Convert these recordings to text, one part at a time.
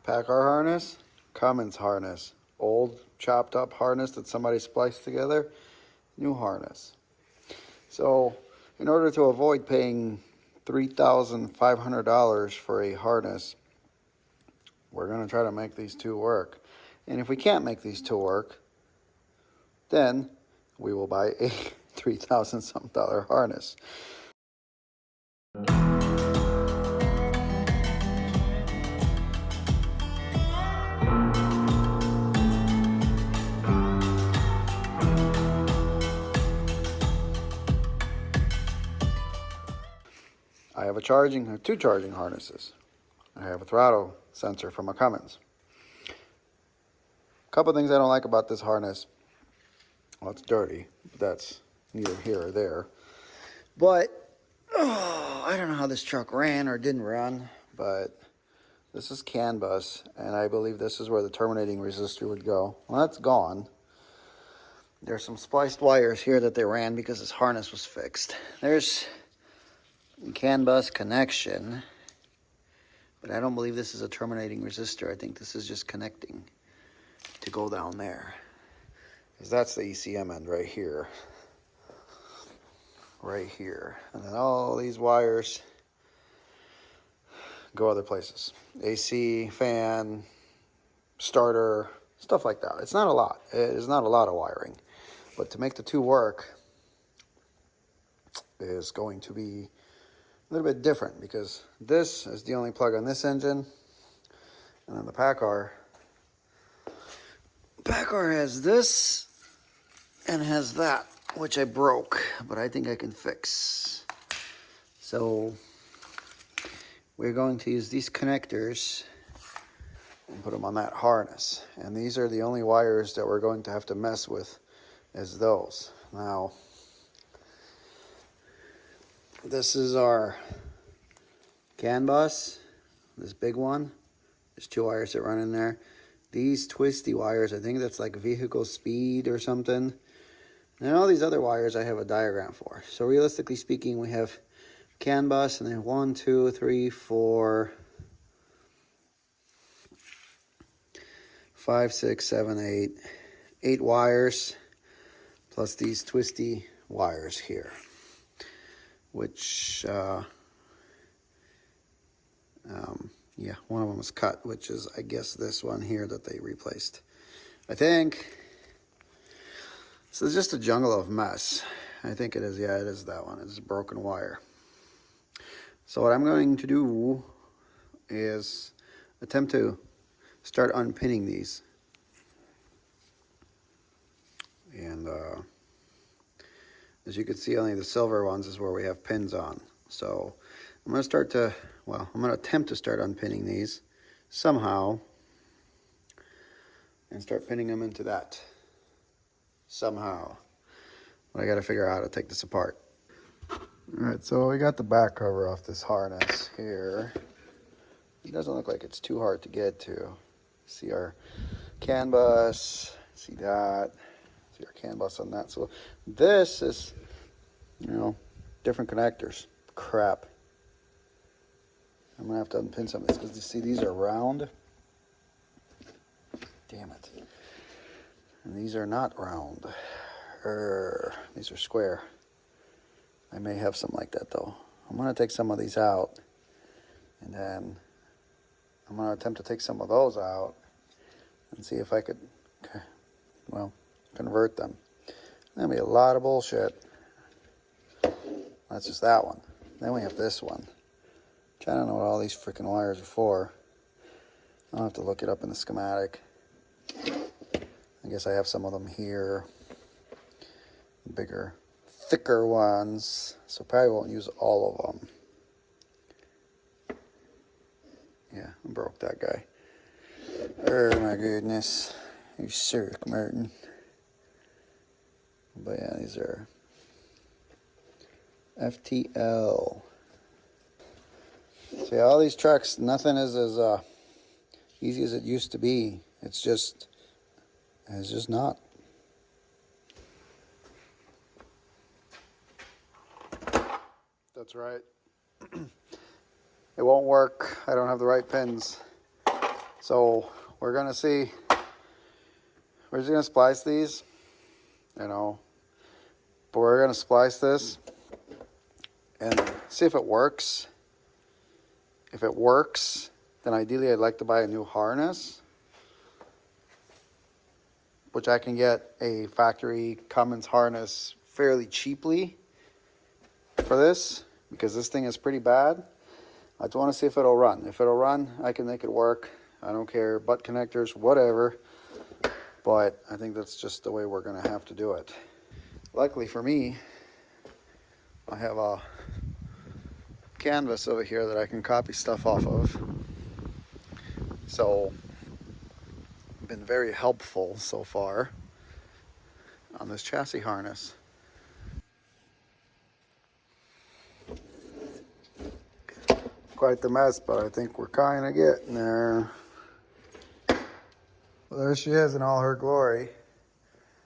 Packer harness, Cummins harness. Old chopped up harness that somebody spliced together, new harness. So in order to avoid paying $3,500 for a harness, we're going to try to make these two work. And if we can't make these two work, then we will buy a $3,000 something harness. I have two charging harnesses. I have a throttle sensor from a Cummins. A couple things I don't like about this harness. Well, it's dirty, but that's neither here or there. But, I don't know how this truck ran or didn't run, but this is CAN bus, and I believe this is where the terminating resistor would go. Well, that's gone. There's some spliced wires here that they ran because this harness was fixed. There's CAN bus connection, but I don't believe this is a terminating resistor. I think this is just connecting to go down there, because that's the ECM end right here, and then all these wires go other places. AC, fan, starter, stuff like that. It's not a lot. It is not a lot of wiring, but to make the two work is going to be a little bit different, because this is the only plug on this engine, and then the Packard has this and has that, which I broke, but I think I can fix. So we're going to use these connectors and put them on that harness, and these are the only wires that we're going to have to mess with, is those. Now, this is our CAN bus, this big one. There's two wires that run in there. These twisty wires, I think that's like vehicle speed or something. And all these other wires I have a diagram for. So realistically speaking, we have CAN bus, and then 1, 2, 3, 4, 5, 6, 7, 8 wires, plus these twisty wires here, which yeah, one of them is cut, which is, I guess, this one here that they replaced. I think this is just a jungle of mess. I think it is. Yeah, it is that one. It's a broken wire. So what I'm going to do is attempt to start unpinning these. And as you can see, only the silver ones is where we have pins on. So I'm going to attempt to start unpinning these somehow and start pinning them into that somehow. But I got to figure out how to take this apart. All right, so we got the back cover off this harness here. It doesn't look like it's too hard to get to. See our CAN bus, see that, see our CAN bus on that. So this is, different connectors. Crap. I'm gonna have to unpin some of this, because you see these are round. Damn it. And these are not round. These are square. I may have some like that though. I'm gonna take some of these out, and then I'm gonna attempt to take some of those out and see if I could, convert them. That'll be a lot of bullshit. That's just that one. Then we have this one. I don't know what all these freaking wires are for. I'll have to look it up in the schematic. I guess I have some of them here. Bigger, thicker ones. So probably won't use all of them. Yeah, I broke that guy. Oh my goodness. You sick, Martin. But yeah, these are FTL. See, all these trucks, nothing is as easy as it used to be. It's just not. That's right. It won't work. I don't have the right pins. So we're gonna see, we're just gonna splice these, you know, but we're gonna splice this and see if it works. If it works, then ideally I'd like to buy a new harness, which I can get a factory Cummins harness fairly cheaply for this, because this thing is pretty bad. I just want to see if it'll run. If it'll run, I can make it work. I don't care, butt connectors, whatever. But I think that's just the way we're gonna have to do it. Luckily for me, I have a canvas over here that I can copy stuff off of. So, been very helpful so far on this chassis harness. Quite the mess, but I think we're kind of getting there. Well, there she is in all her glory.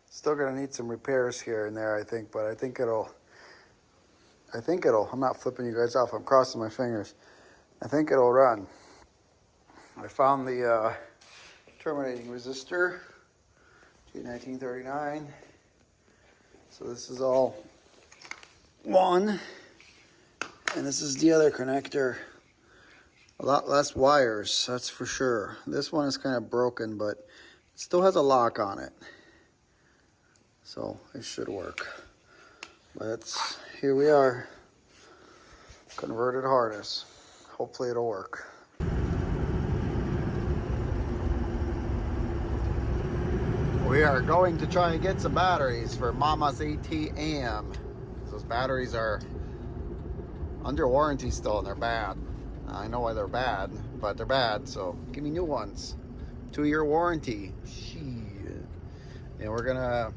Still gonna need some repairs here and there, I think, but I think it'll, I'm not flipping you guys off, I'm crossing my fingers. I think it'll run. I found the terminating resistor, G1939. So this is all one, and this is the other connector. A lot less wires, that's for sure. This one is kind of broken, but it still has a lock on it. So it should work. But here we are, converted harness. Hopefully it'll work. We are going to try and get some batteries for Mama's ATM. Those batteries are under warranty still and they're bad. I know why they're bad, but they're bad, so give me new ones. 2-year warranty. Shit. And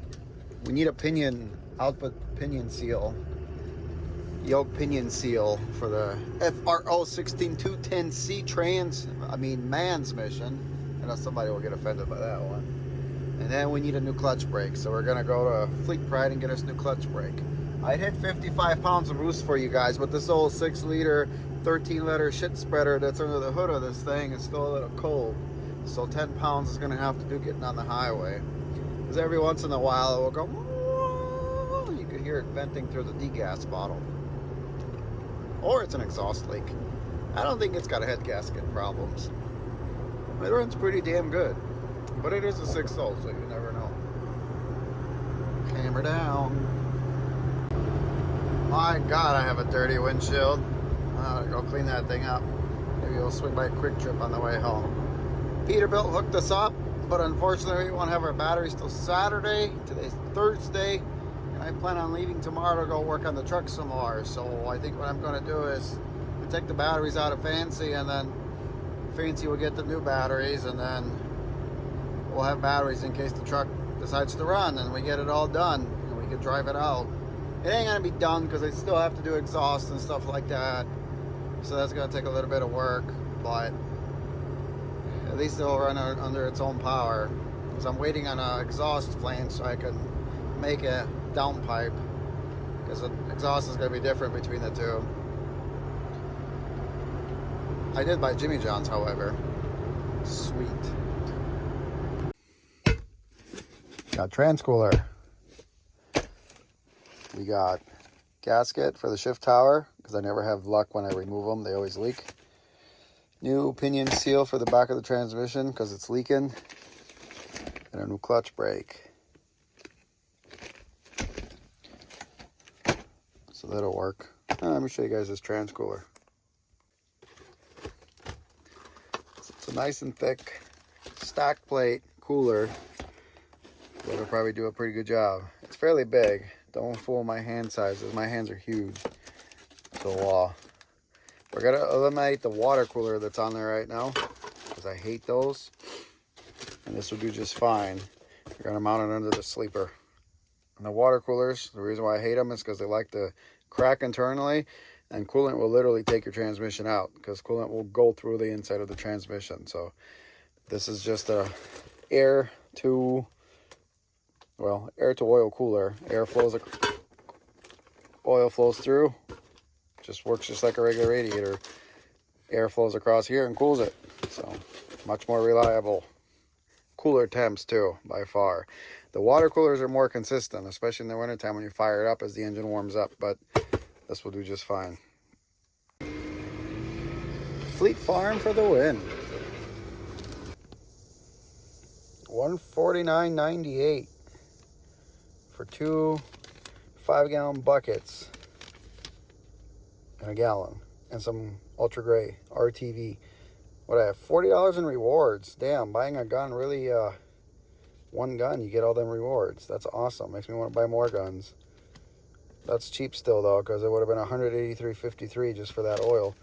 we need a pinion, output pinion seal, yoke pinion seal for the FRO 16210C transmission. I know somebody will get offended by that one. And then we need a new clutch brake, so we're gonna go to Fleet Pride and get us new clutch brake. I hit 55 pounds of roost for you guys, but this old 6-liter, 13-liter shit spreader that's under the hood of this thing is still a little cold. So 10 pounds is gonna have to do getting on the highway. Because every once in a while it will go, whoa, you can hear it venting through the degas bottle. Or it's an exhaust leak. I don't think it's got a head gasket problems. It runs pretty damn good. But it is a 6-volt, so you never know. Hammer down. My God, I have a dirty windshield. I'm gonna go clean that thing up. Maybe we'll swing by a Quick Trip on the way home. Peterbilt hooked us up, but unfortunately we won't have our batteries till Saturday. Today's Thursday, and I plan on leaving tomorrow to go work on the truck some more. So I think what I'm gonna do is take the batteries out of Fancy, and then Fancy will get the new batteries, and then we'll have batteries in case the truck decides to run and we get it all done and we can drive it out. It ain't gonna be done because I still have to do exhaust and stuff like that. So that's gonna take a little bit of work, but at least it'll run under its own power. Because I'm waiting on an exhaust flange so I can make a downpipe. Because the exhaust is gonna be different between the two. I did buy Jimmy John's, however. Sweet. Got transcooler. We got gasket for the shift tower, because I never have luck when I remove them. They always leak. New pinion seal for the back of the transmission, because it's leaking. And a new clutch brake. So that'll work. Let me show you guys this transcooler. It's a nice and thick stack plate cooler. That'll probably do a pretty good job. It's fairly big. Don't fool my hand sizes. My hands are huge. So we're gonna eliminate the water cooler that's on there right now, because I hate those. And this will do just fine. We're gonna mount it under the sleeper. And the water coolers, the reason why I hate them is because they like to crack internally, and coolant will literally take your transmission out, because coolant will go through the inside of the transmission. So this is just a air to oil cooler. Oil flows through, just works just like a regular radiator. Air flows across here and cools it. So Much more reliable. Cooler temps too, by far. The water coolers are more consistent, especially in the wintertime when you fire it up as the engine warms up, but this will do just fine. Fleet Farm for the win. $149.98 for 2 5-gallon buckets and a gallon and some ultra gray RTV. What I have, $40 in rewards. Damn, buying a gun really, one gun, you get all them rewards. That's awesome. Makes me want to buy more guns. That's cheap still though, because it would have been $183.53 just for that oil.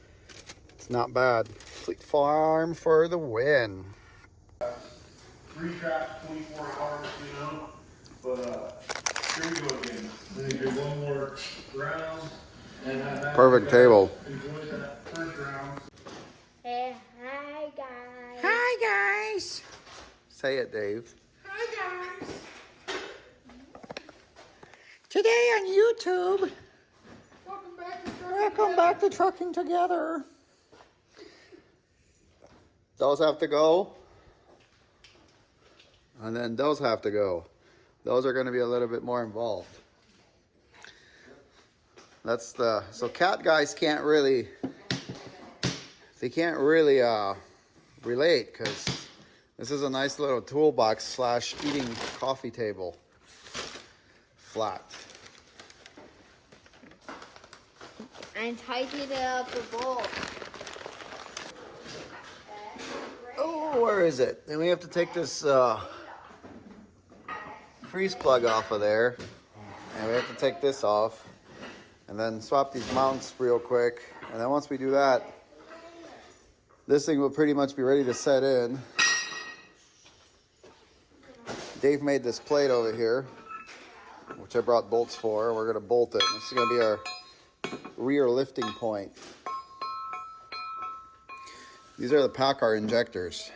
It's not bad. Fleet Farm for the win. 3 traps, 24 hours, you know. But here we go again. Then you do one more round. And Perfect table. Enjoy that first round. Hey, hi guys. Hi guys. Say it, Dave. Hi guys. Today on YouTube. Welcome back to Trucking Together. Those have to go. And then those have to go. Those are going to be a little bit more involved. That's the, so cat guys can't really, they can't really relate, because this is a nice little toolbox slash eating coffee table. Flat. And tighten it up the bolt. Oh, where is it? Then we have to take this freeze plug off of there, and we have to take this off, and then swap these mounts real quick. And then once we do that, this thing will pretty much be ready to set in. Dave made this plate over here, which I brought bolts for. We're gonna bolt it. This is gonna be our rear lifting point. These are the PACCAR injectors.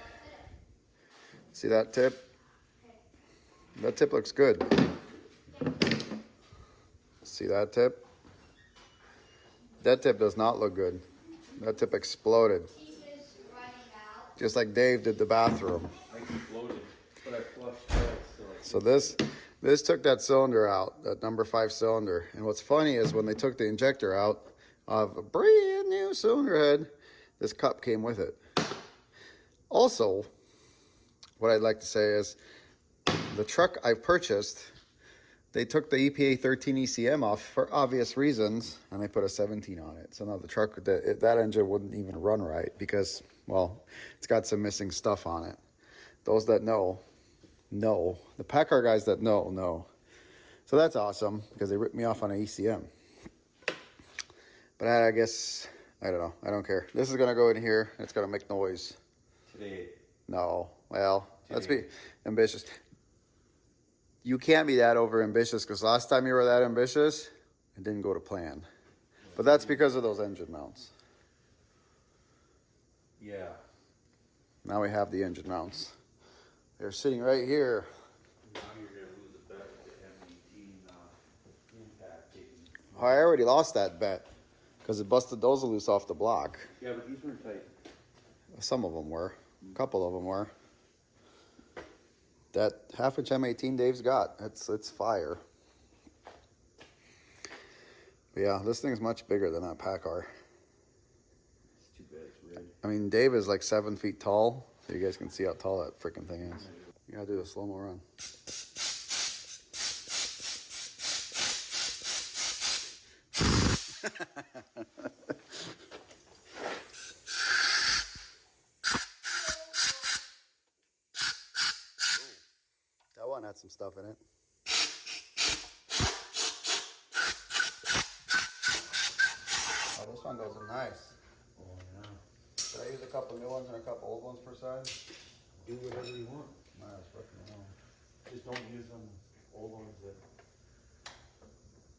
See that tip? That tip looks good. See that tip? That tip does not look good. That tip exploded. Just like Dave did the bathroom. I exploded, but I flushed out. So this took that cylinder out, that number 5 cylinder. And what's funny is when they took the injector out of a brand new cylinder head, this cup came with it. Also, what I'd like to say is the truck I purchased, they took the EPA 13 ECM off for obvious reasons, and they put a 17 on it. So now the truck, that engine wouldn't even run right because, well, it's got some missing stuff on it. Those that know. The PACCAR guys that know. So that's awesome because they ripped me off on an ECM. But I guess, I don't know. I don't care. This is going to go in here. It's going to make noise. Today. No. Well, let's be ambitious. You can't be that over ambitious because last time you were that ambitious, it didn't go to plan. But that's because of those engine mounts. Yeah. Now we have the engine mounts. They're sitting right here. Now you're going to lose the bet with the M18 impact. Oh, I already lost that bet because it busted those loose off the block. Yeah, but these weren't tight. Some of them were. A couple of them were. That half-inch M18 Dave's got, it's fire. But yeah, this thing's much bigger than that PACCAR. It's too bad it's red. I mean, Dave is like 7 feet tall, so you guys can see how tall that freaking thing is. You gotta do a slow-mo run. That one had some stuff in it. Oh, this one goes in nice. Oh, yeah. Should I use a couple new ones and a couple old ones per side? Do whatever you want. Nice, freaking hell. Just don't use them old ones that...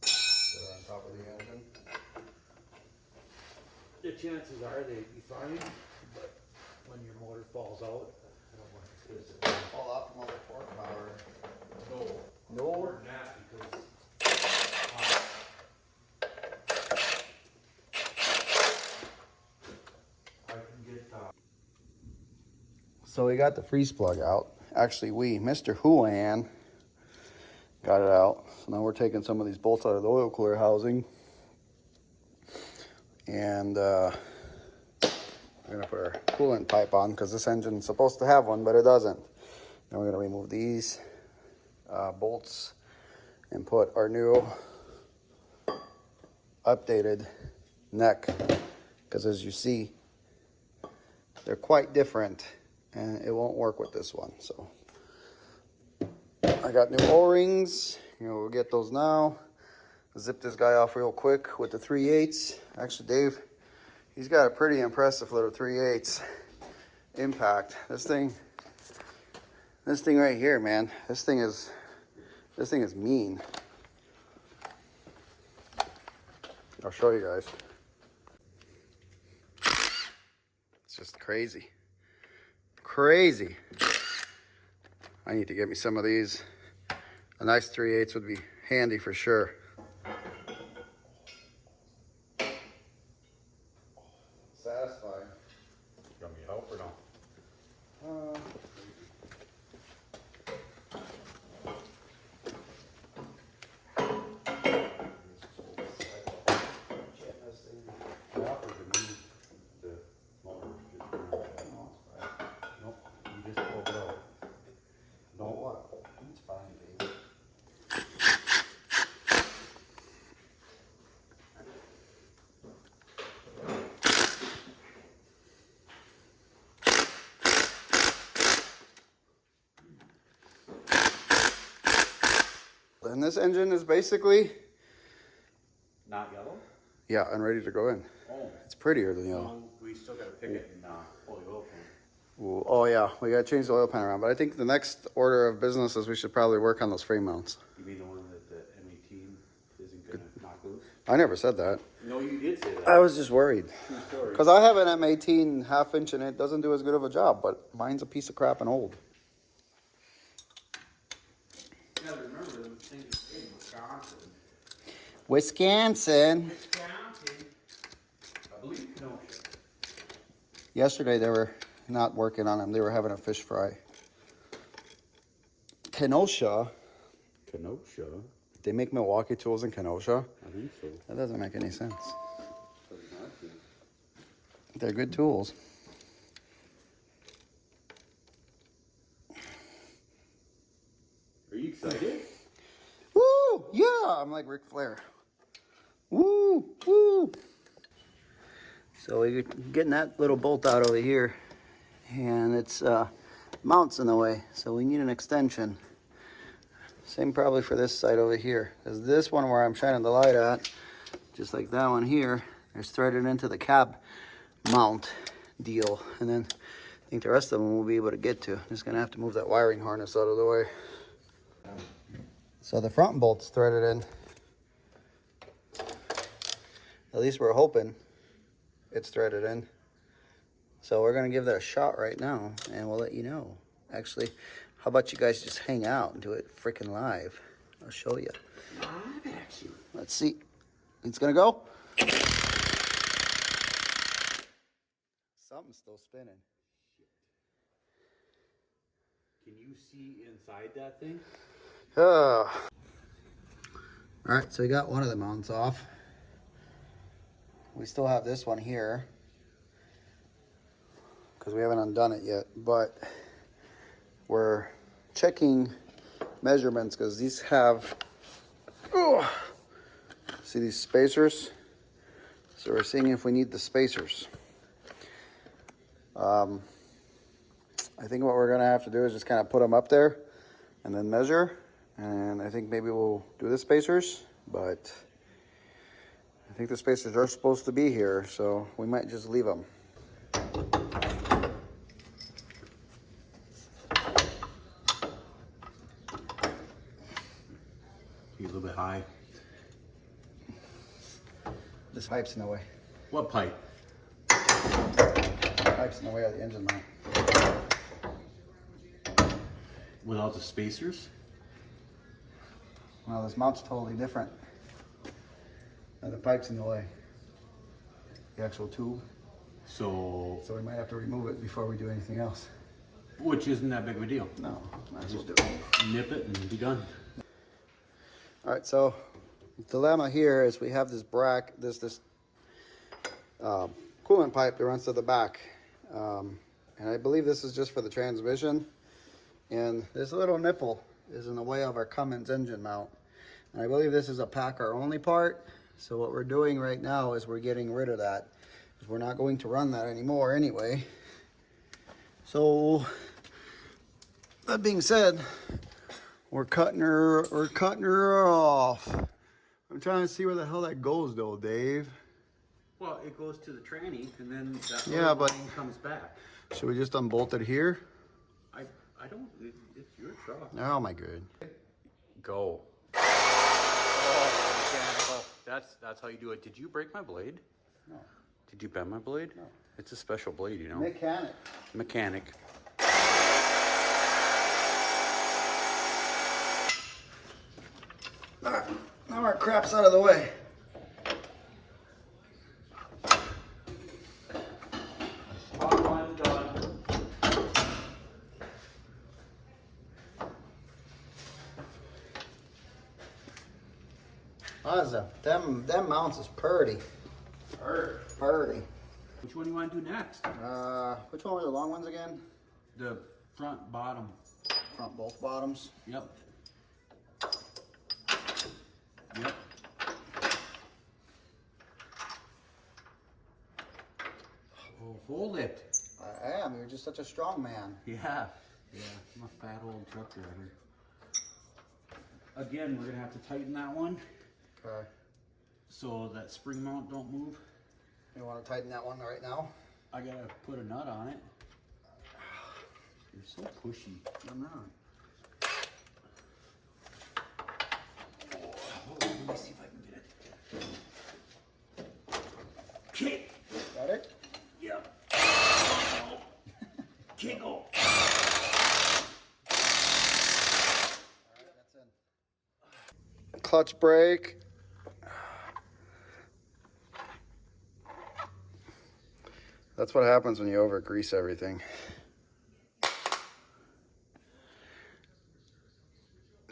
They're on top of the engine. The chances are they'd be fine, but when your motor falls out, I don't want to twist it. Fall off from all the torque power. No. No? More than that, because... I can get... So we got the freeze plug out. Actually, Mr. Houan got it out. So now we're taking some of these bolts out of the oil cooler housing. And we're gonna put our coolant pipe on because this engine's supposed to have one, but it doesn't. Then we're gonna remove these bolts and put our new updated neck, because as you see, they're quite different and it won't work with this one. So I got new O-rings, we'll get those now. Zip this guy off real quick with the 3/8. Actually, Dave, he's got a pretty impressive little 3/8 impact. This thing right here, man, this thing is mean. I'll show you guys. It's just crazy. Crazy. I need to get me some of these. A nice 3/8 would be handy for sure. Satisfied. You want me to help or no? And this engine is basically Not yellow? yeah, and ready to go in. Oh. It's prettier than yellow. No, we still gotta pick it and pull the oil pan. Ooh, oh yeah, we gotta change the oil pan around. But I think the next order of business is we should probably work on those frame mounts. You mean the one that the M18 isn't gonna knock loose? I never said that. No, you did say that. I was just worried. True story. Because I have an M18 half inch and it doesn't do as good of a job, but mine's a piece of crap and old. You gotta remember those things are in Wisconsin. Wisconsin. Wisconsin. I believe Kenosha. Yesterday they were not working on them. They were having a fish fry. Kenosha. Kenosha? They make Milwaukee tools in Kenosha. I think so. That doesn't make any sense. They're good tools. Are you excited? Woo! Yeah! I'm like Ric Flair. Woo! Woo! So we're getting that little bolt out over here. And it's mounts in the way. So we need an extension. Same probably for this side over here. Because this one where I'm shining the light at, just like that one here, is threaded into the cab mount deal. And then I think the rest of them we'll be able to get to. Just gonna have to move that wiring harness out of the way. So the front bolt's threaded in. At least we're hoping it's threaded in. So we're gonna give that a shot right now and we'll let you know. Actually, how about you guys just hang out and do it freaking live? I'll show you. Live action. Let's see. It's gonna go. Something's still spinning. Can you see inside that thing? All right, so we got one of the mounts off. We still have this one here because we haven't undone it yet, but we're checking measurements because these have, see these spacers? So we're seeing if we need the spacers. I think what we're gonna have to do is just kind of put them up there and then measure. And I think maybe we'll do the spacers, but I think the spacers are supposed to be here, so we might just leave them. He's a little bit high. This pipe's in the way. What pipe? Pipe's in the way of the engine mount. Without the spacers? Well, this mount's totally different. Now the pipe's in the way. The actual tube. So So we might have to remove it before we do anything else. Which isn't that big of a deal. No, I just do. Nip it and be done. All right, so the dilemma here is we have this coolant pipe that runs to the back. And I believe this is just for the transmission. And this little nipple is in the way of our Cummins engine mount. And I believe this is a packer only part. So what we're doing right now is we're getting rid of that, because we're not going to run that anymore anyway. So that being said, we're cutting her off. I'm trying to see where the hell that goes though, Dave. Well, it goes to the tranny and then that Yeah, but line comes back. should we just unbolt it here? I don't, it's your truck. Oh my good. Go. Oh, mechanical. That's how you do it. Did you break my blade? No. Did you bend my blade? No. It's a special blade, you know. Mechanic. Mechanic. Alright, now our crap's out of the way. Them mounts is purty. Purty. Which one do you want to do next? Which one were the long ones again? The front bottom. Front both bottoms. Yep. Yep. Oh, hold it. I am. You're just such a strong man. Yeah. Yeah. I'm a fat old truck driver. Again, we're gonna have to tighten that one Okay. so that spring mount don't move. You want to tighten that one right now? I gotta put a nut on it. You're so pushy. I'm not. Oh, let me see if I can get it. Okay. Got it? Yep. Okay, go. All right, that's in. Clutch brake. That's what happens when you over grease everything.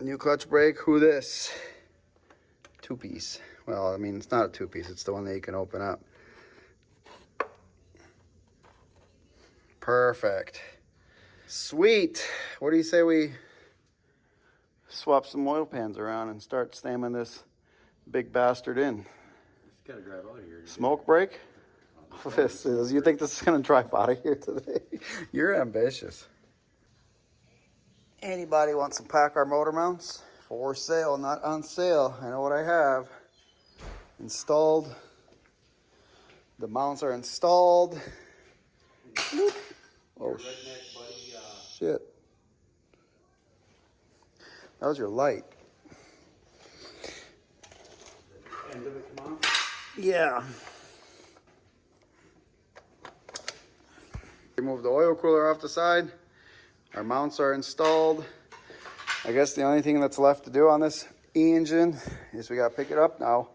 New clutch brake, who this? 2-piece. Well, I mean, it's not a 2-piece, it's the one that you can open up. Perfect. Sweet. What do you say we swap some oil pans around and start slamming this big bastard in? Just gotta drive out of here. Smoke break? This is, you think this is gonna drive out of here today? You're ambitious. Anybody want some PACCAR motor mounts? For sale, not on sale. I know what I have. Installed. The mounts are installed. Whoop. Oh shit. That was your light. End of it come out? Yeah. Remove the oil cooler off the side. Our mounts are installed. I guess the only thing that's left to do on this engine is we gotta pick it up now.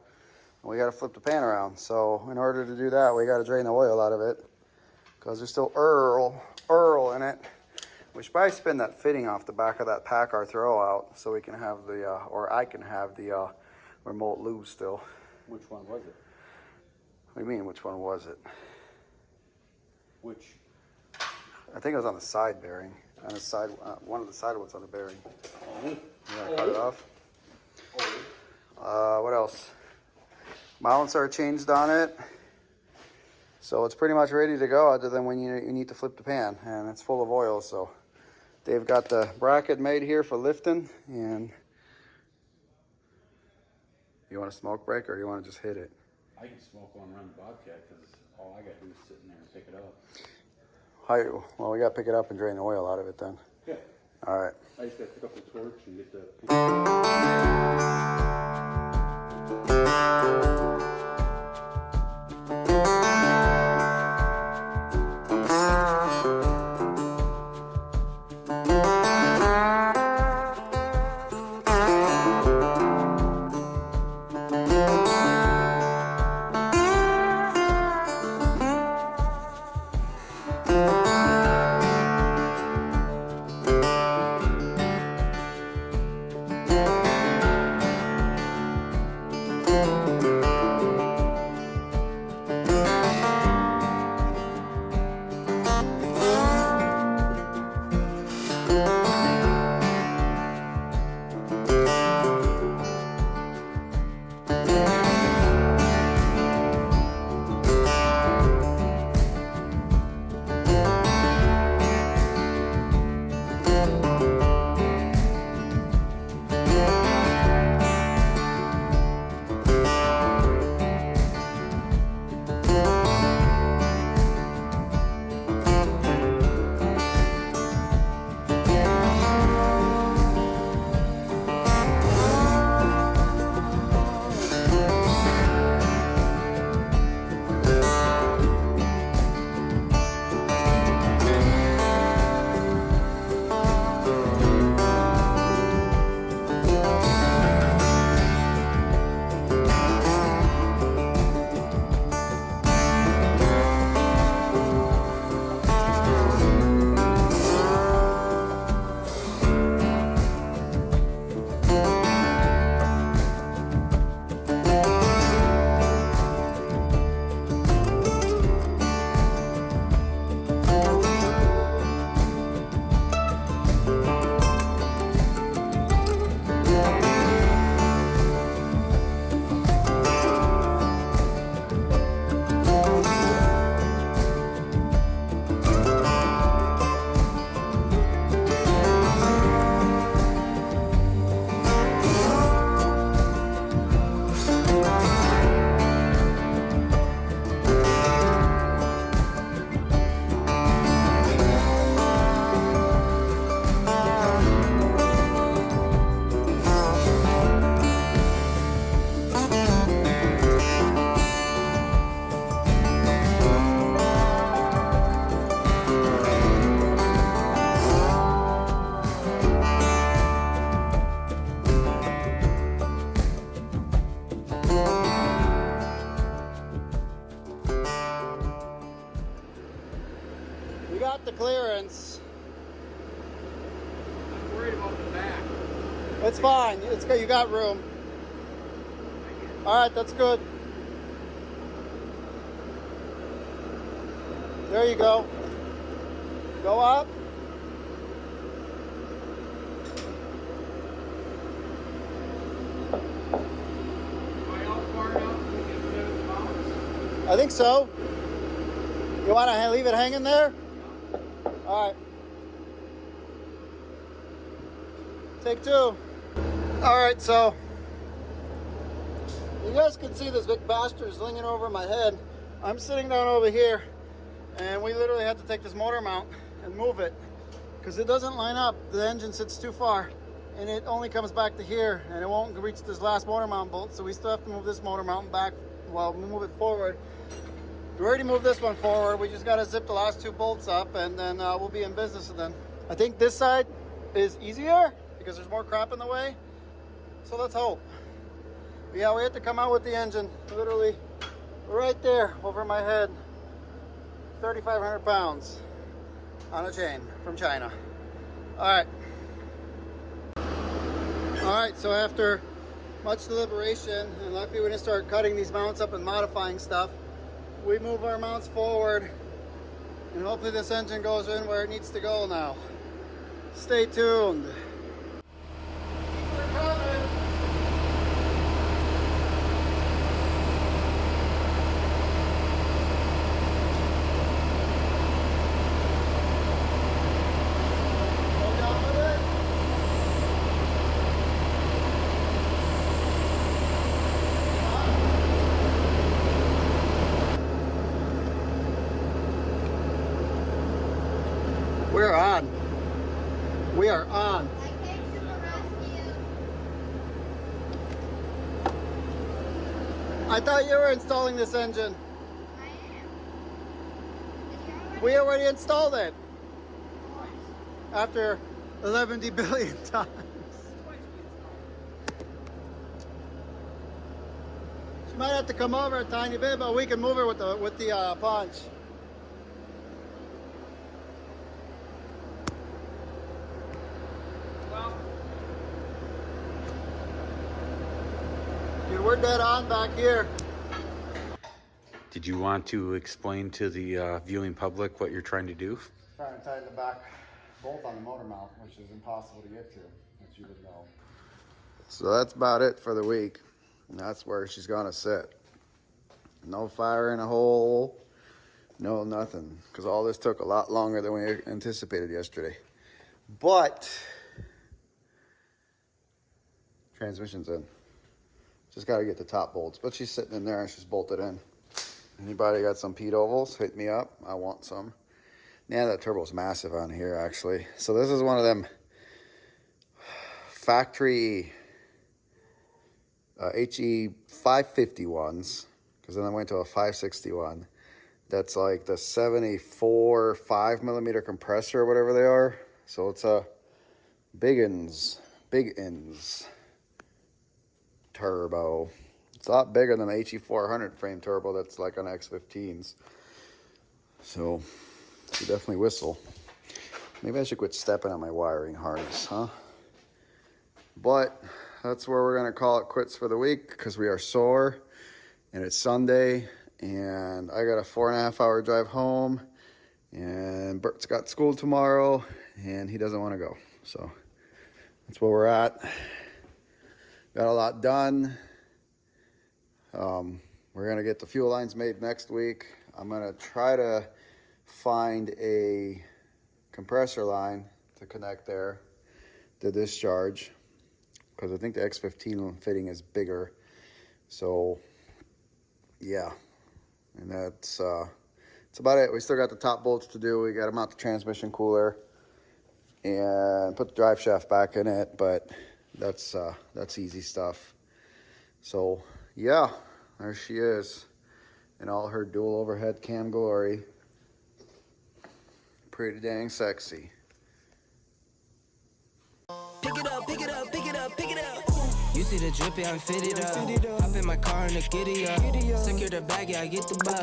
And we gotta flip the pan around. So in order to do that, we gotta drain the oil out of it, because there's still Earl in it. We should probably spin that fitting off the back of that PACCAR throw out so we can have the, or I can have the remote lube still. Which one was it? What do you mean, which one was it? Which? I think it was on the side bearing. On the side, one of the side ones on the bearing. Oh. Yeah, cut it off. What else? Mounts are changed on it. So it's pretty much ready to go, other than when you need to flip the pan, and it's full of oil. So they've got the bracket made here for lifting. And you want a smoke break, or you want to just hit it? I can smoke one run the Bobcat because all I gotta do is sit in there and pick it up. Well, we got to pick it up and drain the oil out of it then. Yeah. All right. I just gotta pick up the torch and get the... It's fine. It's good. You got room. All right, that's good. There you go. Go up. I think so. You want to leave it hanging there? All right. Take two. All right, so you guys can see this big bastard is leaning over my head. I'm sitting down over here, and we literally had to take this motor mount and move it because it doesn't line up. The engine sits too far, and it only comes back to here, and it won't reach this last motor mount bolt, so we still have to move this motor mount back while we move it forward. We already moved this one forward. We just got to zip the last two bolts up, and then we'll be in business then. I think this side is easier because there's more crap in the way, so let's hope. But yeah, we had to come out with the engine literally right there over my head. 3,500 pounds on a chain from China. All right, so after much deliberation, and luckily we didn't start cutting these mounts up and modifying stuff, we move our mounts forward, and hopefully this engine goes in where it needs to go now. Stay tuned. We're coming. Go down with it. We're on. We are on. I came to the rescue. I thought you were installing this engine. I am. Is your We already installed it What? after 11 billion times. She might have to come over a tiny bit, but we can move her with the punch. Dude, we're dead on back here. Did you want to explain to the viewing public what you're trying to do? Trying to tighten the back bolt on the motor mount, which is impossible to get to, as you would know. So that's about it for the week. And that's where she's gonna sit. No fire in a hole, no nothing. Because all this took a lot longer than we anticipated yesterday. But transmission's in. Just gotta get the top bolts. But she's sitting in there and she's bolted in. Anybody got some Pete ovals? Hit me up. I want some. Yeah, that turbo's massive on here, actually. So this is one of them factory HE 550 ones, because then I went to a 561. That's like the 74 5mm compressor or whatever they are. So it's a big ends turbo. It's a lot bigger than the HE 400 frame turbo that's like on X15s. So you definitely whistle. Maybe I should quit stepping on my wiring harness, huh? But that's where we're gonna call it quits for the week, because we are sore and it's Sunday and I got a 4.5 hour drive home, and Bert's got school tomorrow and he doesn't want to go. So that's where we're at. Got a lot done. We're gonna get the fuel lines made next week. I'm gonna try to find a compressor line to connect there to discharge, because I think the X15 fitting is bigger. So yeah, and that's about it. We still got the top bolts to do. We got to mount the transmission cooler and put the drive shaft back in it, but that's easy stuff. So yeah, there she is in all her dual overhead cam glory. Pretty dang sexy. Pick it up, pick it up, pick it up, pick it up. You see the drip, yeah, I'm fitted up. Hop in my car and the giddy up. Secure the bag, yeah, I get the bus.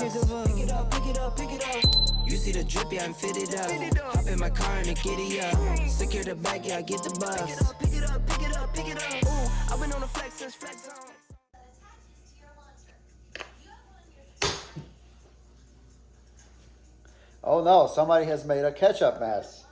Pick it up, pick it up, pick it up. You see the drip, yeah, I'm fitted up. Hop in my car and the giddy up. Secure the bag, yeah, I get the bus. Pick it up, pick it up, pick it up. pick it up. Ooh, I've been on the flex since flex zone. Oh no, somebody has made a ketchup mess.